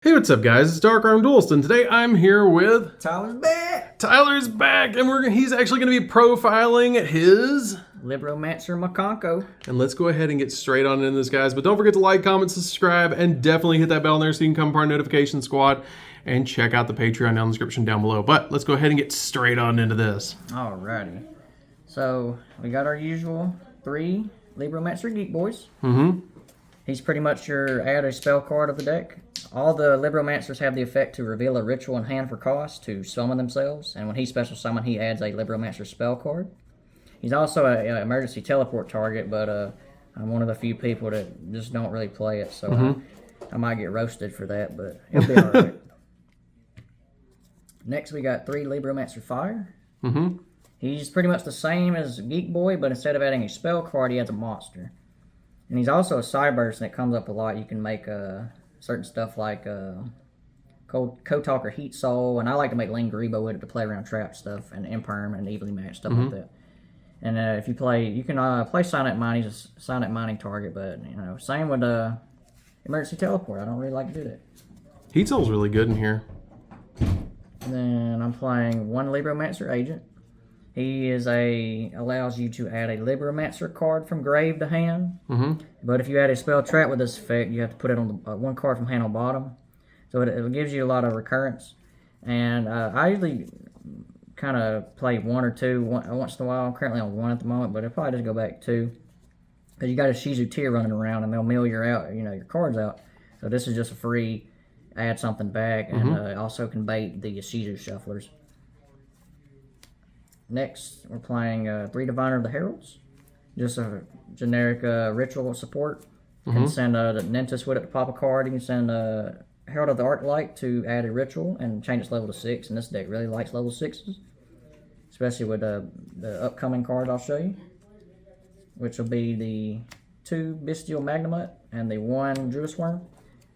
Hey, what's up, guys? It's DarkArmedDuelist, and today I'm here with... Tyler's back! Tyler's back, and he's actually going to be profiling his... Libromancer Mikanko. And let's go ahead and get straight on into this, guys. But don't forget to like, comment, subscribe, and definitely hit that bell there so you can become part of our notification squad. And check out the Patreon down in the description down below. But let's go ahead and get straight on into this. Alrighty. So, we got our usual 3 Libromancer Geek Boys. He's pretty much your add a spell card of the deck. All the Libromancers have the effect to reveal a ritual in hand for cost to summon themselves, and when he special summon, he adds a Libromancer spell card. He's also an emergency teleport target, but I'm one of the few people that just don't really play it, so I might get roasted for that, but he'll be alright. Next, we got 3 Libromancer Fire. He's pretty much the same as Geek Boy, but instead of adding a spell card, he adds a monster. And he's also a Cyburst, and it comes up a lot. You can make certain stuff like Code Talker Heat Soul, and I like to make Lane Grebo with it to play around trap stuff, and Imperm and Evenly Matched, stuff like that. And if you play, you can play Silent Mining, he's a Silent Mining target, but, you know, same with Emergency Teleport. I don't really like to do that. Heat Soul's really good in here. And then I'm playing 1 Libromancer Agent. He allows you to add a Libromancer card from grave to hand. But if you add a spell trap with this effect, you have to put it on the 1 card from hand on bottom. So it gives you a lot of recurrence. And I usually kind of play 1 or 2 once in a while. I'm currently on 1 at the moment, but I'll probably just go back to 2. Because you got a Shizu tier running around, and they'll mill your cards out. So this is just a free add something back, and also can bait the Shizu shufflers. Next, we're playing 3 Diviner of the Heralds. Just a generic ritual support. You can send the Nentis with it to pop a card. You can send Herald of the Arclight to add a ritual and change its level to 6. And this deck really likes level 6s. Especially with the upcoming card I'll show you. Which will be the 2 Bestial Magnemite and the 1 Druid Worm.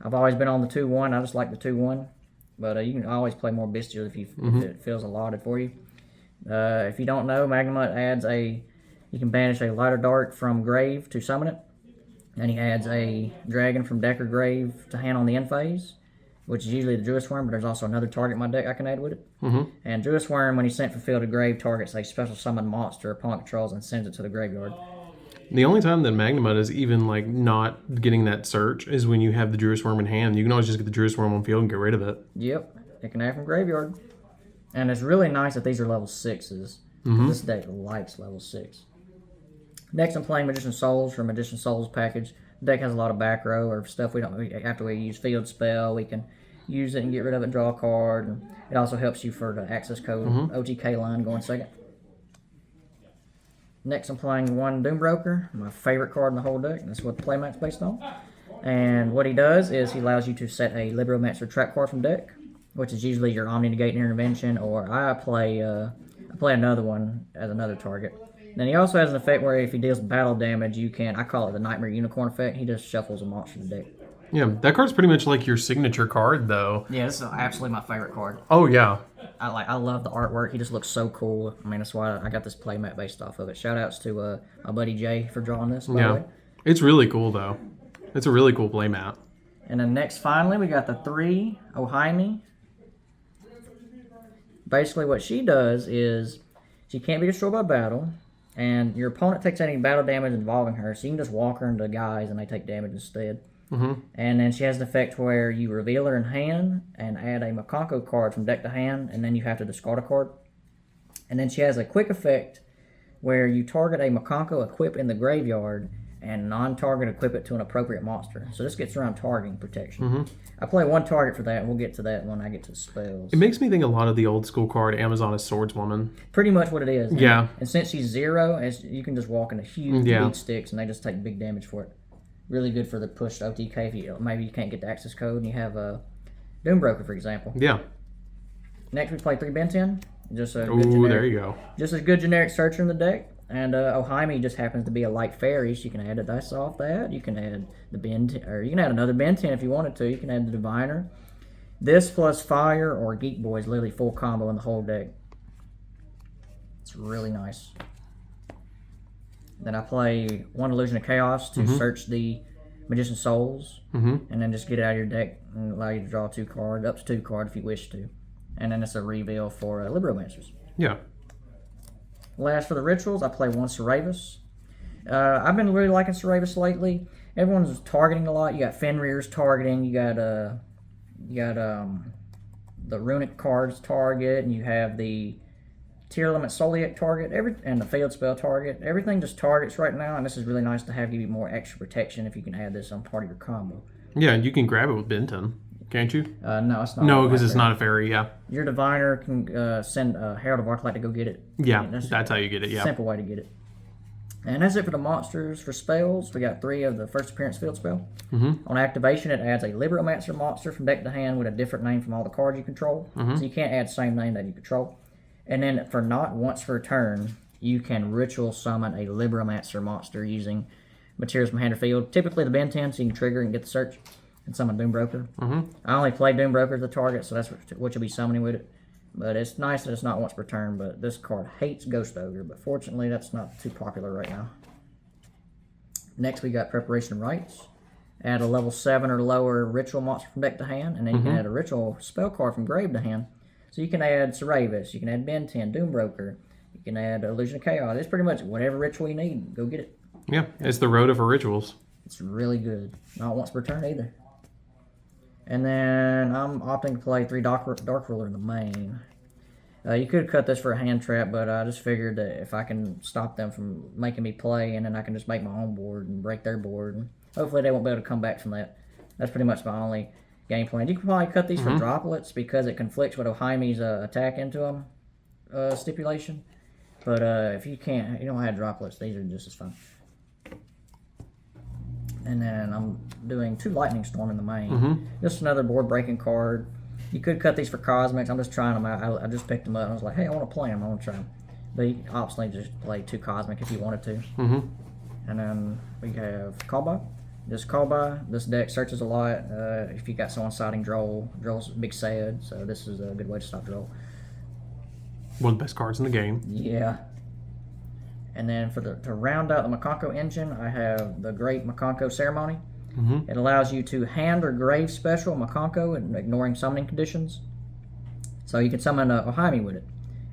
I've always been on the 2-1. I just like the 2-1. But you can always play more Bestial if it feels allotted for you. If you don't know, Magnemite adds you can banish a Lighter Dart from grave to summon it. And he adds a Dragon from deck or grave to hand on the end phase, which is usually the Druid Worm, but there's also another target in my deck I can add with it. And Druid Worm, when he's sent from field to grave, targets a special summon monster upon controls and sends it to the graveyard. The only time that Magnemite is even like not getting that search is when you have the Druid Worm in hand. You can always just get the Druid Worm on field and get rid of it. Yep, it can add from graveyard. And it's really nice that these are level 6s. This deck likes level 6. Next, I'm playing Magician Souls from Magician Souls package. The deck has a lot of back row or stuff after we use Field Spell, we can use it and get rid of it, draw a card. And it also helps you for the access code OTK line going second. Next, I'm playing 1 Doombroker, my favorite card in the whole deck. That's what the playmat's based on. And what he does is he allows you to set a Libromancer trap card from deck, which is usually your Omni Negate Intervention, or I play another one as another target. Then he also has an effect where if he deals battle damage, I call it the Nightmare Unicorn effect. He just shuffles a monster to deck. Yeah, that card's pretty much like your signature card, though. Yeah, this is absolutely my favorite card. Oh, yeah. I love the artwork. He just looks so cool. I mean, that's why I got this playmat based off of it. Shout outs to my buddy Jay for drawing this, by the way. It's really cool, though. It's a really cool playmat. And then next, finally, we got the 3 Ohaimi. Basically, what she does is she can't be destroyed by battle, and your opponent takes any battle damage involving her, so you can just walk her into guys and they take damage instead. And then she has an effect where you reveal her in hand and add a Mikanko card from deck to hand, and then you have to discard a card. And then she has a quick effect where you target a Mikanko equip in the graveyard and non-target equip it to an appropriate monster. So this gets around targeting protection. I play 1 target for that, and we'll get to that when I get to spells. It makes me think a lot of the old school card, Amazon as Swordswoman. Pretty much what it is. Yeah. And since she's 0, you can just walk into huge beat sticks, and they just take big damage for it. Really good for the push to OTK if maybe you can't get the access code, and you have a Doombroker, for example. Yeah. Next, we play 3 Benten. Just a there you go. Just a good generic searcher in the deck. And Ohaimi just happens to be a light fairy, so you can add a dice off that. You can add the Benten, or you can add another Benten if you wanted to. You can add the Diviner. This plus Fire or Geek Boy is literally full combo in the whole deck. It's really nice. Then I play 1 Illusion of Chaos to search the Magician Souls, and then just get it out of your deck and allow you to draw 2 cards, up to 2 cards if you wish to. And then it's a reveal for Libromancers. Yeah. Last for the rituals, I play 1 Cerebus. I've been really liking Cerebus lately. Everyone's targeting a lot. You got Fenrir's targeting. You got the runic cards target, and you have the Tier Element Soliac target, and the Field Spell target. Everything just targets right now, and this is really nice to give you more extra protection if you can add this on part of your combo. Yeah, and you can grab it with Benton, can't you? No, it's not. No, because it's not a fairy, yeah. Your diviner can send Herald of Arclight to go get it. Yeah, that's how you get it, yeah. Simple way to get it. And that's it for the monsters. For spells, we got 3 of the first appearance field spell. On activation, it adds a Libromancer monster from deck to hand with a different name from all the cards you control. So you can't add the same name that you control. And then for not once per turn, you can ritual summon a Libromancer monster using materials from hand or field. Typically the Ben 10, so you can trigger and get the search and summon Doombroker. I only play Doombroker as the target, so that's what you'll be summoning with it. But it's nice that it's not once per turn, but this card hates Ghost Ogre, but fortunately that's not too popular right now. Next we got Preparation Rites. Add a level 7 or lower ritual monster from deck to hand, and then you can add a ritual spell card from grave to hand. So you can add Cerebus, you can add Ben 10, Doombroker, you can add Illusion of Chaos. It's pretty much whatever ritual you need, go get it. Yeah, it's the Rhoda for rituals. It's really good. Not once per turn either. And then I'm opting to play 3 Dark Ruler in the main. You could cut this for a hand trap, but I just figured that if I can stop them from making me play, and then I can just make my own board and break their board, and hopefully they won't be able to come back from that. That's pretty much my only game plan. You can probably cut these for droplets because it conflicts with Ohaime's attack into them stipulation. But if you can't, you don't have droplets, these are just as fun. And then I'm doing 2 Lightning Storm in the main. Just another board breaking card. You could cut these for Cosmics. I'm just trying them out. I just picked them up. I was like, hey, I want to play them. I want to try them. But you can optionally just play 2 Cosmic if you wanted to. And then we have Callby. Just Callby. This deck searches a lot. If you got someone siding Droll, Droll's big sad, so this is a good way to stop Droll. One of the best cards in the game. Yeah. And then to round out the Mikanko engine, I have the Great Mikanko Ceremony. It allows you to hand or grave special Mikanko and ignoring summoning conditions. So you can summon Ohaime with it.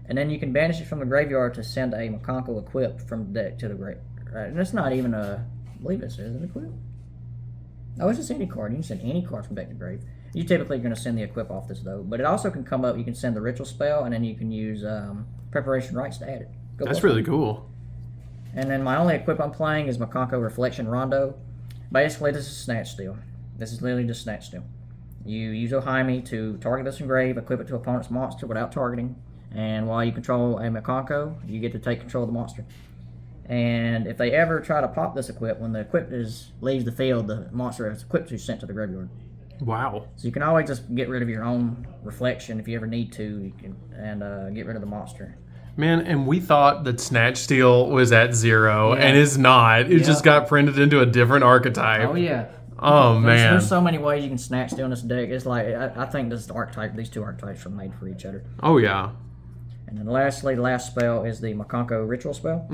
And then you can banish it from the graveyard to send a Mikanko equipped from the deck to the grave. And it's not even I believe it says an equip. Oh, it's just any card. You can send any card from deck to grave. You typically are going to send the equip off this though. But it also can come up, you can send the ritual spell, and then you can use Preparation Rites to add it. That's really cool. And then my only equip I'm playing is Mikanko Reflection Rondo. Basically, this is Snatch Steal. This is literally just Snatch Steal. You use Ohaime to target this engrave, equip it to opponent's monster without targeting, and while you control a Mikanko, you get to take control of the monster. And if they ever try to pop this equip, when the equip leaves the field, the monster is equipped to sent to the graveyard. Wow. So you can always just get rid of your own reflection if you ever need to, you can, and get rid of the monster. Man, and we thought that Snatch Steal was at 0, and it's not. It just got printed into a different archetype. Oh, yeah. Oh, man. There's so many ways you can Snatch Steal in this deck. It's like, I think these 2 archetypes are made for each other. Oh, yeah. And then lastly, the last spell is the Mikanko Ritual spell.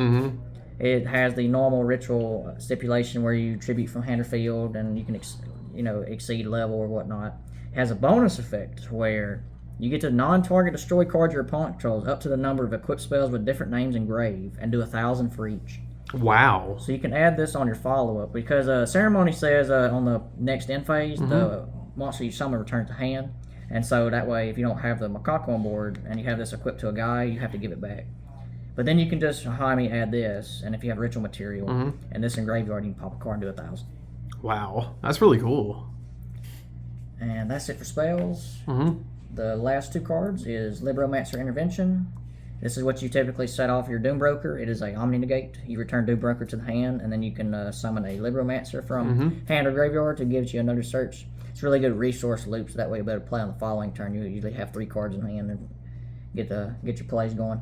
It has the normal ritual stipulation where you tribute from hand or field, and you can exceed level or whatnot. It has a bonus effect where you get to non-target destroy cards your opponent controls up to the number of equipped spells with different names engraved, and do 1,000 for each. Wow. So you can add this on your follow-up, because Ceremony says on the next end phase, the monster you summon returns to hand. And so that way, if you don't have the Mikanko on board, and you have this equipped to a guy, you have to give it back. But then you can just Jaime add this, and if you have ritual material, and this in graveyard, you can pop a card and do 1,000. Wow. That's really cool. And that's it for spells. The last 2 cards is Libromancer Intervention. This is what you typically set off your Doombroker. It is a Omni-Negate. You return Doombroker to the hand, and then you can summon a Libromancer from hand or graveyard to give you another search. It's really good resource loop, so that way you better play on the following turn. You usually have 3 cards in hand and get your plays going.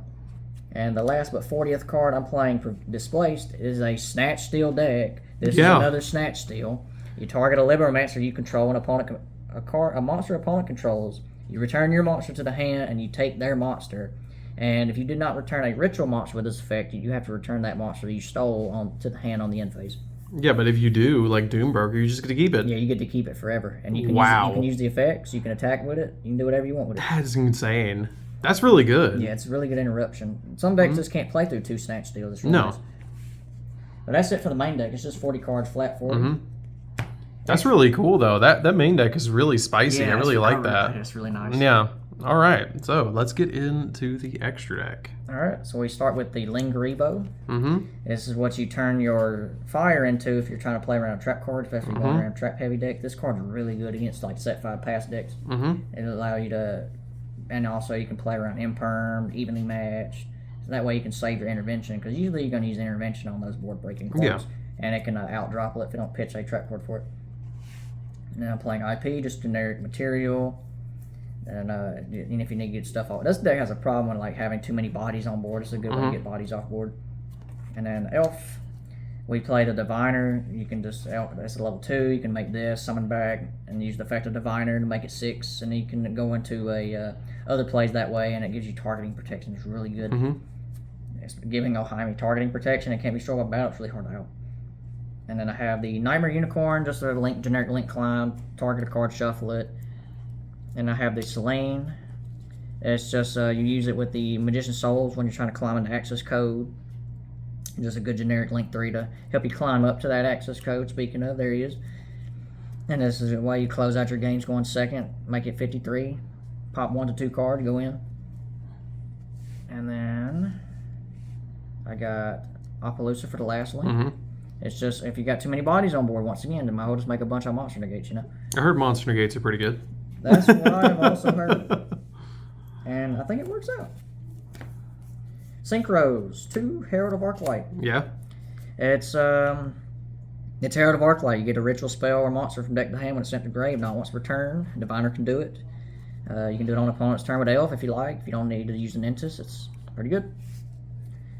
And the last but 40th card I'm playing for Displaced is a Snatch Steal deck. This is another Snatch Steal. You target a Libromancer you control, a monster opponent controls. You return your monster to the hand, and you take their monster. And if you did not return a ritual monster with this effect, you have to return that monster you stole to the hand on the end phase. Yeah, but if you do, like Doombroker, you're just going to keep it. Yeah, you get to keep it forever. And you can, you can use the effects, you can attack with it, you can do whatever you want with it. That's insane. That's really good. Yeah, it's a really good interruption. Some decks just can't play through 2 Snatch Steals. It's really nice. But that's it for the main deck. It's just 40 cards flat 40. That's really cool, though. That main deck is really spicy. I really like that. It's really nice. Yeah. All right. So let's get into the extra deck. All right. So we start with the Lingaribo. This is what you turn your fire into if you're trying to play around a trap card, especially going around a trap heavy deck. This card's really good against like set 5 pass decks. It'll allow you to, and also you can play around Imperm, evenly matched. So that way you can save your intervention, because usually you're going to use intervention on those board breaking cards. Yeah. And it can out-drop it if you don't pitch a trap card for it. And then I'm playing IP, just generic material. And if you need to get stuff off. This deck has a problem with like having too many bodies on board. It's a good way to get bodies off board. And then Elf, we play the Diviner. You can just, that's a level 2. You can make this, summon back, and use the effect of Diviner to make it 6. And you can go into other plays that way, and it gives you targeting protection. It's really good. It's giving Ohaimi targeting protection. It can't be destroyed by battle. It's really hard out. And then I have the Nightmare Unicorn, just a generic link climb, target a card, shuffle it. And I have the Selene. It's just you use it with the Magician Souls when you're trying to climb an access code. Just a good generic link 3 to help you climb up to that access code. Speaking of, there he is. And this is the way you close out your games going second. Make it 53. Pop 1 to 2 card, go in. And then I got Appaloosa for the last link. It's just, if you got too many bodies on board, once again, then might just make a bunch of monster negates, you know? I heard monster negates are pretty good. That's what I've also heard. And I think it works out. Synchros, 2 Herald of Arclight. Yeah. It's Herald of Arclight. You get a ritual spell or monster from deck to hand when it's sent to grave, not once per turn. Diviner can do it. You can do it on opponent's turn with Elf if you like. If you don't need to use an Entis, it's pretty good.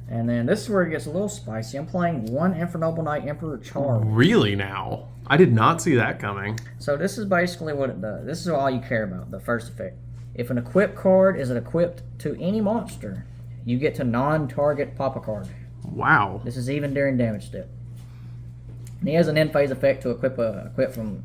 And then this is where it gets a little spicy. I'm playing 1 Infernoble Knight Emperor Charm. Really now? I did not see that coming. So this is basically what it does. This is all you care about, the first effect. If an equipped card is equipped to any monster, you get to non-target pop a card. Wow. This is even during damage step. And he has an end phase effect to equip from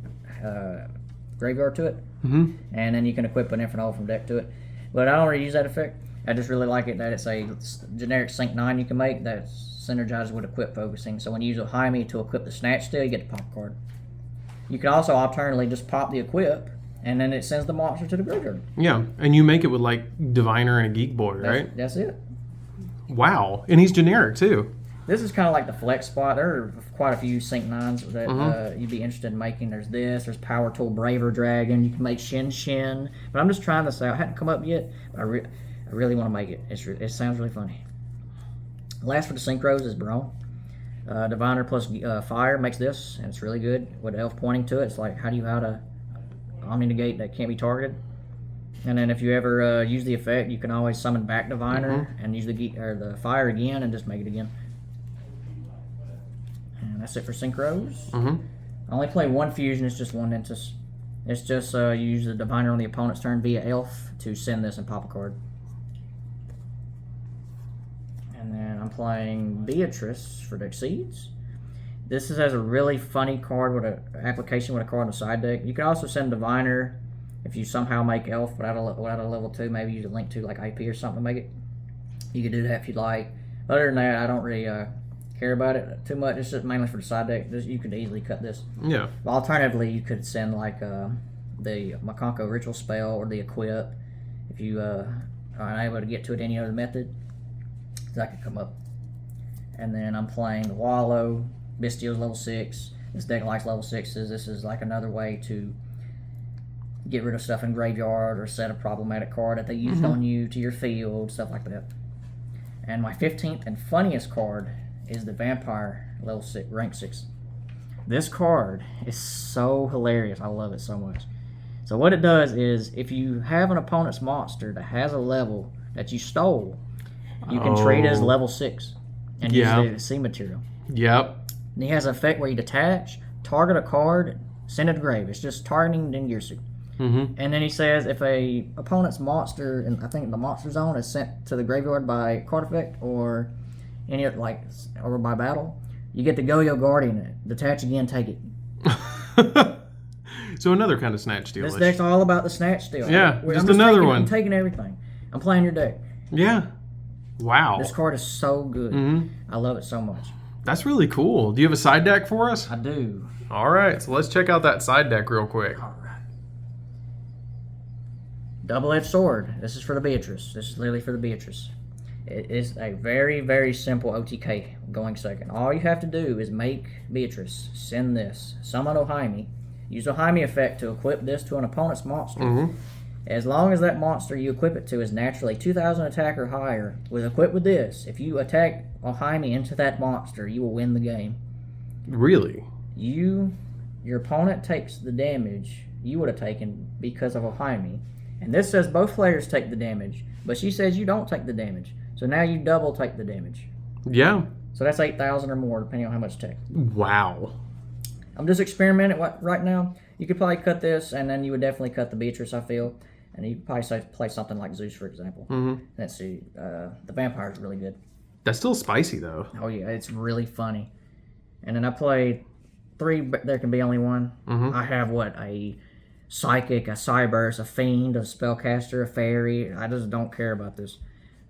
graveyard to it. And then you can equip an Infernoble from deck to it. But I don't really use that effect. I just really like it that it's a generic Sync 9 you can make that synergizes with equip focusing. So when you use Ohaimi to equip the Snatch Steal, you get the pop card. You can also alternately just pop the equip, and then it sends the monster to the graveyard. Yeah, and you make it with like Diviner and a Geek Boy, right? That's it. Wow, and he's generic too. This is kind of like the flex spot. There are quite a few Sync 9s that you'd be interested in making. There's there's Power Tool Braver Dragon. You can make Shin Shin. But I'm just trying this out. It hadn't come up yet, but I really want to make it. It sounds really funny. Last for the Synchros is Braun. Diviner plus Fire makes this, and it's really good. With Elf pointing to it, it's like, how do you out a Omni Negate that can't be targeted? And then if you ever use the effect, you can always summon back Diviner and use the Fire again and just make it again. And that's it for Synchros. I only play 1 fusion, it's just 1 Entis. It's just you use the Diviner on the opponent's turn via Elf to send this and pop a card. And then I'm playing Beatrice for Deck Seeds. This has a really funny card with an application with a card on the side deck. You can also send Diviner if you somehow make Elf without a level 2, maybe use a link to like IP or something to make it. You can do that if you'd like. Other than that, I don't really care about it too much. It's just mainly for the side deck. You could easily cut this. Yeah. But alternatively, you could send like the Mikanko Ritual Spell or the Equip if you are unable to get to it any other method. That could come up. And then I'm playing the Wallow. Bestial's level 6. This deck likes level 6s. This is like another way to get rid of stuff in graveyard or set a problematic card that they used on you to your field, stuff like that. And my 15th and funniest card is the Vampire level 6, rank 6. This card is so hilarious. I love it so much. So what it does is, if you have an opponent's monster that has a level that you stole, you can treat it as level 6 and use it as C material. Yep. And he has an effect where you detach, target a card, send it to grave. It's just targeting Dingirsu. And then he says if a opponent's monster, and I think the monster zone, is sent to the graveyard by card effect or any or by battle, You get the Yugioh Guardian. Detach again, take it. So another kind of snatch deal. This deck's all about the snatch steal. Yeah, just another one. I'm taking everything. I'm playing your deck. Yeah. Wow. This card is so good. I love it so much. That's really cool. Do you have a side deck for us? I do. All right, so let's check out that side deck real quick. All right. Double-edged sword. This is for the Beatrice. This is literally for the Beatrice. It is a very, very simple OTK going second. All you have to do is make Beatrice, send this, summon Ohaimi, use Ohaimi effect to equip this to an opponent's monster. As long as that monster you equip it to is naturally 2,000 attack or higher, with equipped with this, if you attack Ohaimi into that monster, you will win the game. Really? Your opponent takes the damage you would have taken because of Ohaimi. And this says both players take the damage, but she says you don't take the damage. So now you double take the damage. Yeah. So that's 8,000 or more, depending on how much tech. Wow. I'm just experimenting right now. You could probably cut this, and then you would definitely cut the Beatrice, I feel. And you could probably play something like Zeus, for example. Let's see. The Vampire's really good. That's still spicy, though. Oh, yeah. It's really funny. And then I played 3, but there can be only one. I have, a Psychic, a Cyburst, a Fiend, a Spellcaster, a Fairy. I just don't care about this.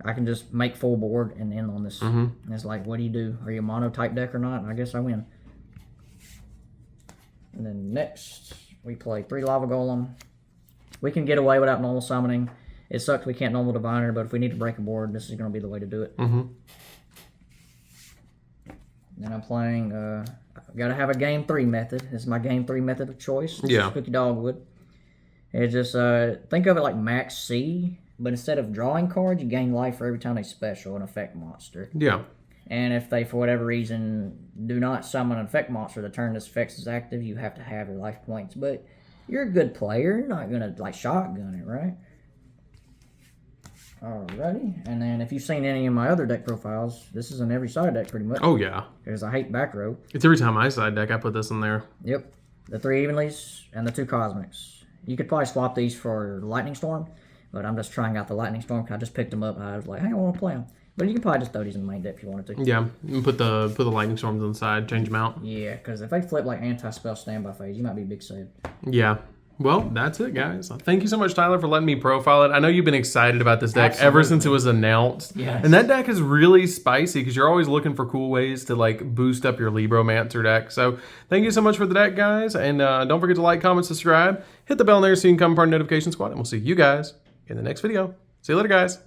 I can just make full board and end on this. And it's like, what do you do? Are you a mono type deck or not? And I guess I win. And then next, we play 3 Lava Golem. We can get away without normal summoning. It sucks we can't normal Diviner, but if we need to break a board, this is going to be the way to do it. Then I'm playing, got to have a game 3 method. This is my game 3 method of choice. Yeah. Cookie Dogwood. It's just, think of it like Max C, but instead of drawing cards, you gain life for every time they special an effect monster. Yeah. And if they, for whatever reason, do not summon an effect monster the turn this effect is active, you have to have your life points. But you're a good player. You're not going to, shotgun it, right? Alrighty. And then if you've seen any of my other deck profiles, this is in every side deck pretty much. Oh, yeah. Because I hate back row. It's every time I side deck, I put this in there. Yep. The 3 Evenlies and the 2 Cosmics. You could probably swap these for Lightning Storm, but I'm just trying out the Lightning Storm because I just picked them up. I was like, hey, I want to play them. But you can probably just throw these in the main deck if you wanted to. Yeah, and put the lightning storms on the side, change them out. Yeah, because if they flip like anti-spell standby phase, you might be big save. Yeah. Well, that's it, guys. Thank you so much, Tyler, for letting me profile it. I know you've been excited about this deck ever since it was announced. Yes. And that deck is really spicy because you're always looking for cool ways to boost up your Libromancer deck. So thank you so much for the deck, guys. And don't forget to like, comment, subscribe. Hit the bell there so you can come part of Notification Squad. And we'll see you guys in the next video. See you later, guys.